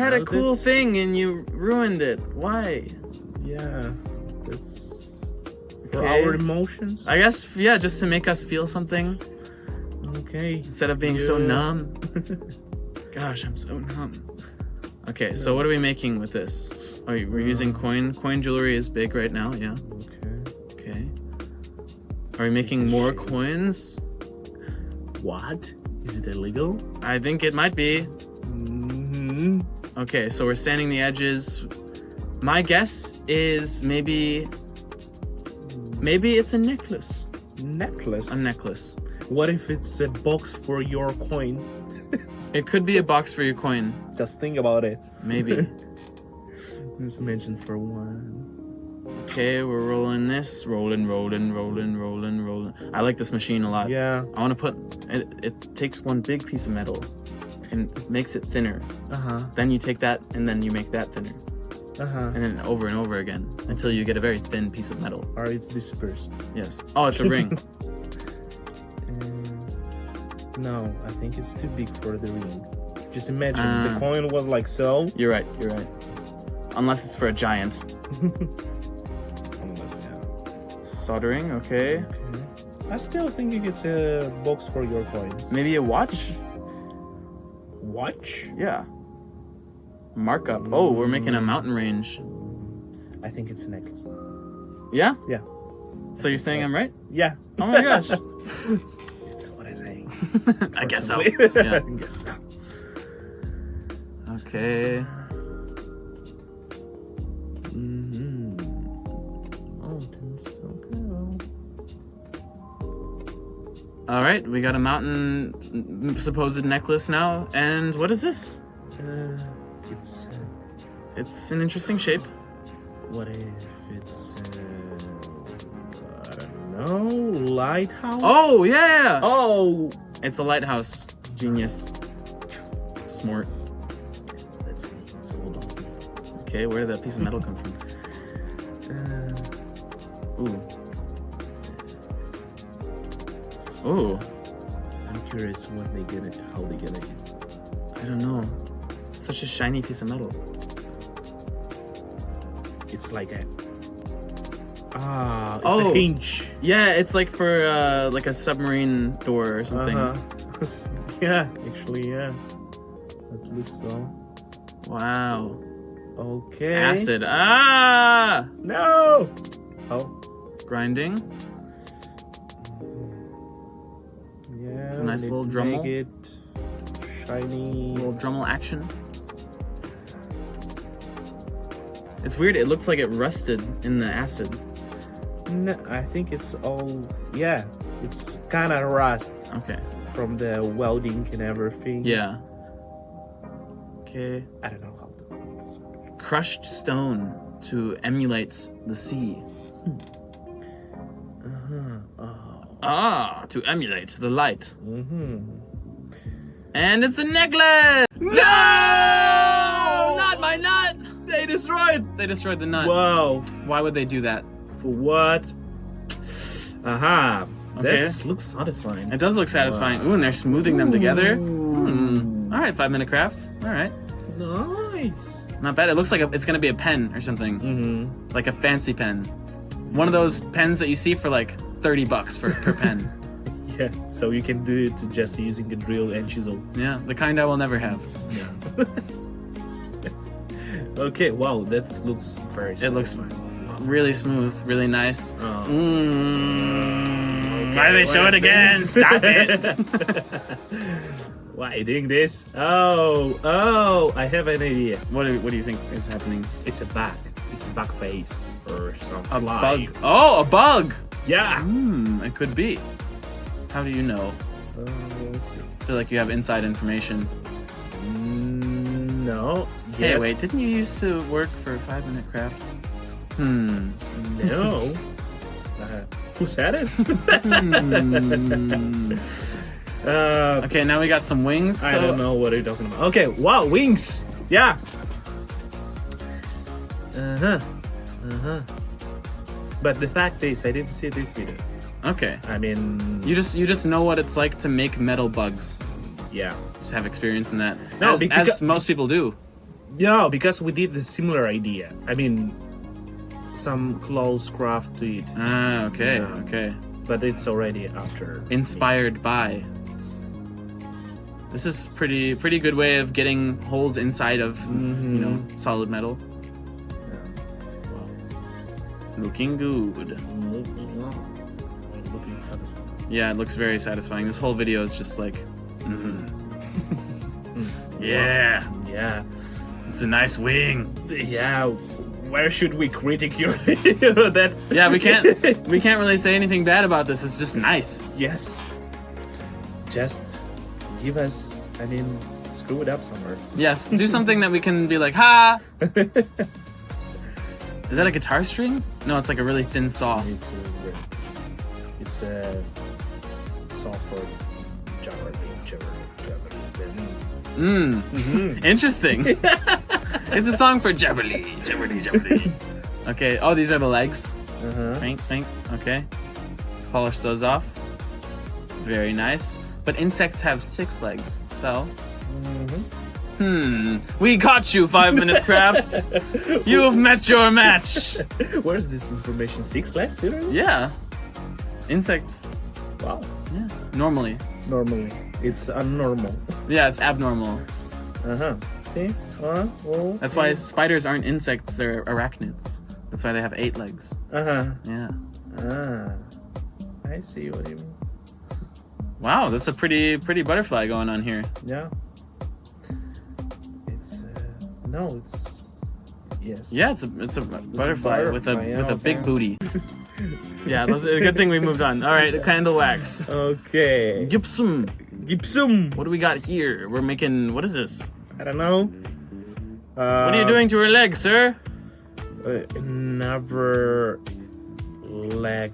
had a cool melted. thing and you ruined it. Why? Yeah, that's for Okay. our emotions. I guess, yeah, just to make us feel something Okay. instead of being so Yeah. numb. Gosh, I'm so numb. Okay, so what are we making with this? Oh, we're using coin. Coin jewelry is big right now, yeah. Okay. Okay. Are we making more coins? What? Is it illegal? I think it might be. Mm-hmm. Okay, so we're sanding the edges. My guess is maybe it's a necklace. Necklace. A necklace. What if it's a box for your coin? It could be a box for your coin. Just think about it. Maybe. Just mention for one. Okay, we're rolling this. Rolling. I like this machine a lot. Yeah. I want to put... It takes one big piece of metal and makes it thinner. Uh-huh. Then you take that and then you make that thinner. Uh-huh. And then over and over again until you get a very thin piece of metal. Or it disappears. Yes. Oh, it's a ring. No, I think it's too big for the ring. Just imagine Ah. the coin was like so. You're right. Unless it's for a giant. Unless, yeah. Soldering, okay. Okay. I still think it's a box for your coins. Maybe a watch? Watch? Yeah. Markup. Oh, we're making a mountain range. I think it's a necklace. Yeah? Yeah. So you're saying I'm right? Yeah. Oh my gosh. It's what I say. I guess so. Possibly. Yeah. I guess so. Okay. Mm-hmm. Oh, that's okay. All right, we got a mountain supposed necklace now. And what is this? It's It's an interesting shape. what if it's I don't know, lighthouse? Oh, yeah. Oh, It's a lighthouse. Genius. Smart. that's me. It's all about me. Okay, where did that piece of metal come from? Ooh. Ooh. I'm curious what they gonna, how they gonna use it. I don't know. Such a shiny piece of metal. It's like a it's Oh. a hinge. Yeah, it's like for like a submarine door or something. Yeah, actually, yeah. That looks so. Wow. Okay. Acid. Ah! No. Oh. Grinding. Yeah. A nice we little need to Dremel. Make it shiny. Little Dremel action. It's weird. It looks like it rusted in the acid. No, I think it's all. Yeah, it's kind of rust Okay. from the welding and everything. Yeah. Okay. I don't know how to. Crushed stone to emulate the sea. Oh. Ah, to emulate the light. Mm-hmm. And it's a necklace! No! Not my nut! They destroyed the nut. Wow. Why would they do that? For what? Aha. Okay. That looks satisfying. It does look satisfying. Wow. Ooh, and they're smoothing them together. Ooh. All right, 5-minute crafts. All right. Nice. Not bad. It looks like it's going to be a pen or something. Mm-hmm. Like a fancy pen. One of those pens that you see for like $30 per pen. Yeah. So you can do it just using a drill and chisel. Yeah, the kind I will never have. Yeah. Okay. Wow. That looks very. It looks satisfying. really smooth, really nice. Oh. Why do they show it again? Stop it. Why are you doing this? Oh, I have an idea. What do you think is happening? It's a bug. It's a bug face or something. A bug. Oh, a bug. Yeah. It could be. How do you know? Let's see. I feel like you have inside information. No. Hey, Yes. wait, didn't you used to work for 5-minute crafts? No. Who said it? Okay, now we got some wings. I don't know what you're talking about. Okay, wow, wings. Yeah. But the fact is, I didn't see this video. Okay. I mean, You just know what it's like to make metal bugs. yeah. Just have experience in that. No, as because- most people do. No, because we did the similar idea. I mean, some close craft to it, Ah, okay, Yeah. okay. but it's already after. Inspired by. This is pretty good way of getting holes inside of you know, solid metal. Looking good. Looking satisfying. Yeah, it looks very satisfying. This whole video is just like, yeah, Yeah. it's a nice wing. Yeah. Where should we critique your video? That? Yeah, we can't really say anything bad about this. It's just nice. Yes. Just give us. I mean, screw it up somewhere. Yes, do something that we can be like, ha. Is that a guitar string? No, it's like a really thin saw. It's a song for jabbering. Interesting. It's a song for jabberly. Okay. Oh, these are the legs. Think. Okay. Polish those off. Very nice. But insects have 6 legs, so. We caught you, 5 Minute Crafts. You have met your match. Where's this information? 6 legs? Seriously? Yeah. Insects. Wow. Yeah. Normally. Normally, it's abnormal. Yeah, it's abnormal. See? Oh. That's why spiders aren't insects, they're arachnids. That's why they have 8 legs. Yeah. I see what you mean. Wow, that's a pretty butterfly going on here. Yeah. It's no, it's yes. Yeah, it's a butterfly with a butterfly, with a okay. big booty. Yeah, that's a good thing we moved on. All right, the candle wax. Okay. Gypsum. Gypsum. What do we got here? We're making, what is this? I don't know. What are you doing to her leg, sir? Another leg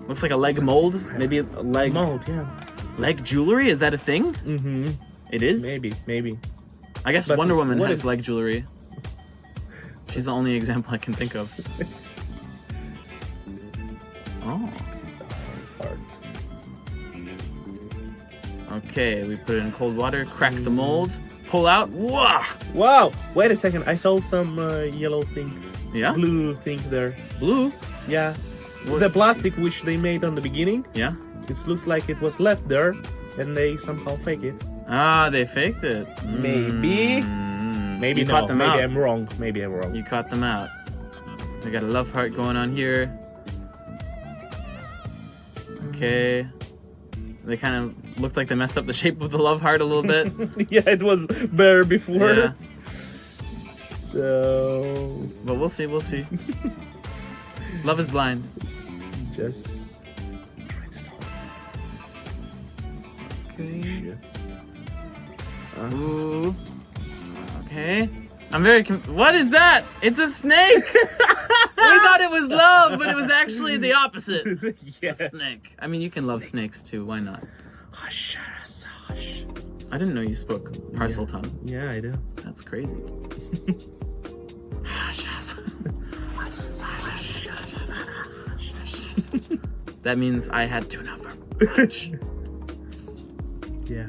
Looks like a leg mold. Maybe a leg mold. Yeah. leg jewelry. Is that a thing? Mm-hmm. It is. Maybe. I guess But Wonder Woman what has is- leg jewelry. She's the only example I can think of. Oh. Hard. Okay, we put it in cold water, crack the mold, pull out. Whoa! Wow. Wait a second. I saw some yellow thing, Yeah? blue thing there. Blue? Yeah. What- The plastic which they made on the beginning, Yeah? it looks like it was left there, and they somehow fake it. Ah, they faked it. Maybe. Maybe you no. caught them Maybe out. I'm wrong. Maybe I'm wrong. You caught them out. We got a love heart going on here. Okay. They kind of looked like they messed up the shape of the love heart a little bit. Yeah, it was bare before. Yeah. So But we'll see, we'll see. Love is blind. just try this out. Ooh. Okay. I'm very what is that? It's a snake! We thought it was love, but it was actually the opposite. Yeah. A snake. I mean, you can love snakes too. Why not? Hush. I didn't know you spoke parcel tongue. Yeah, I do. That's crazy. That means I had tuna for lunch. Yeah. Yeah.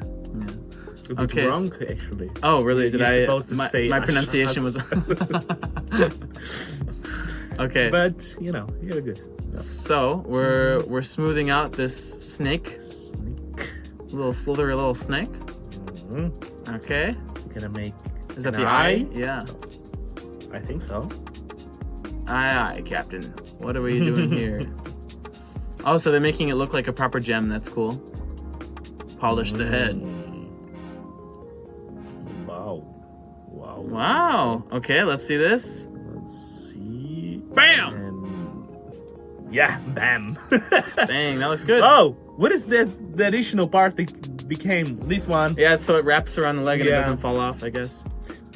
A bit Okay, wrong, actually. Oh, really? Did You're I? supposed to my, say my ash- pronunciation was. Okay. But you know, you're good. So we're smoothing out this snake, little slithery little snake. Okay. Gonna make. Is that an the eye? Yeah. I think so. Aye, Captain. What are we doing here? Oh, so they're making it look like a proper gem. That's cool. Polish the head. Wow. Wow. Okay, let's see this. Let's see. Bam! And... Yeah, bam. Dang, that looks good. Oh, what is the additional part that became this one? Yeah, so it wraps around the leg and it Yeah. doesn't fall off, I guess.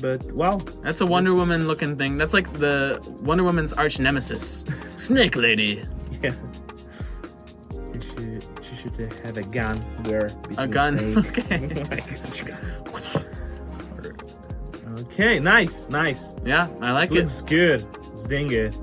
But wow. That's a Wonder Woman looking thing. That's like the Wonder Woman's arch nemesis. Snake Lady. Yeah. She should have a gun there. A between gun. snake. Okay. Okay, nice. Yeah, I like it. Looks good. It's dang good.